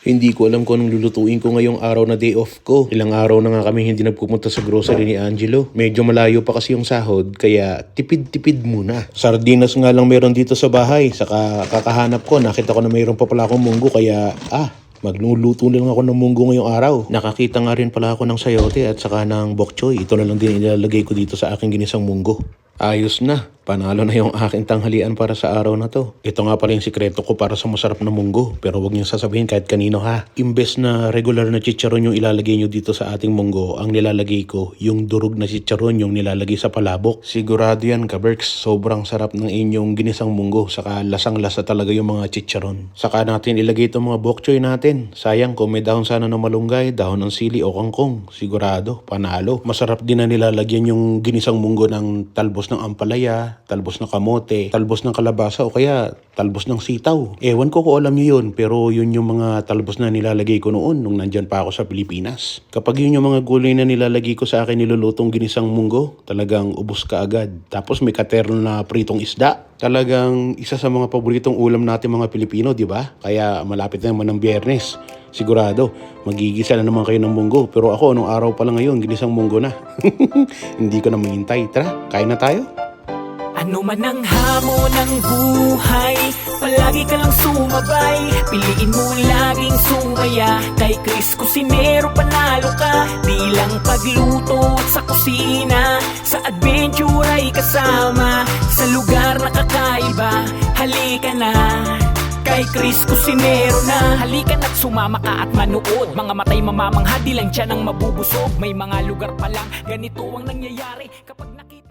Hindi ko alam kung anong lulutuin ko ngayong araw na day off ko. Ilang araw na nga kami hindi nagpupunta sa grocery ni Angelo. Medyo malayo pa kasi yung sahod, kaya tipid-tipid muna. Sardinas nga lang meron dito sa bahay. Saka kakahanap ko, nakita ko na mayroon pa pala akong munggo, kaya magluluto na lang ako ng munggo ngayong araw. Nakakita nga rin pala ako ng sayote at saka ng bok choy. Ito na lang din ilalagay ko dito sa aking ginisang munggo. Ayos na. Panalo na yung aking tanghalian para sa araw na to. Ito nga pala yung sikreto ko para sa masarap na munggo. Pero wag niyo sasabihin kahit kanino ha. Imbes na regular na chicharon yung ilalagay nyo dito sa ating munggo, ang nilalagay ko yung durog na chicharon yung nilalagay sa palabok. Sigurado yan ka-Berks. Sobrang sarap ng inyong ginisang munggo. Saka lasang-lasa talaga yung mga chicharon. Saka natin ilagay itong mga bok choy natin. Sayang kung may dahon sana ng malunggay, dahon ng sili o kangkong. Sigurado, panalo. Masarap din na nilalagyan yung ginisang munggo ng talbos ng ampalaya, talbos ng kamote, talbos ng kalabasa o kaya talbos ng sitaw. Ewan ko kung alam niyo yun, pero yun yung mga talbos na nilalagay ko noon nung nandyan pa ako sa Pilipinas. Kapag yun yung mga gulay na nilalagay ko sa akin nilulutong ginisang munggo, talagang ubos ka agad. Tapos may katerno na pritong isda. Talagang isa sa mga paboritong ulam natin mga Pilipino, di ba? Kaya malapit na naman ng Biyernes. Sigurado, magigisa na naman kayo ng munggo. Pero ako, anong araw pa lang ngayon, ginisang munggo na. Hindi ko na mahintay. Tara, kain na tayo. Ano man ang hamon ng buhay, palagi ka lang sumabay. Piliin mo laging sumaya. Kay Chris Cusinero panalo ka. Di lang pagluto at sa kusina, sa adventure ay kasama. Sa lugar na kakaiba, halika na kay Chris Cusinero na. Halika na't sumama ka at manood. Mga matay mamamangha, di lang tiyan ang mabubusog. May mga lugar pa lang ganito ang nangyayari kapag nakita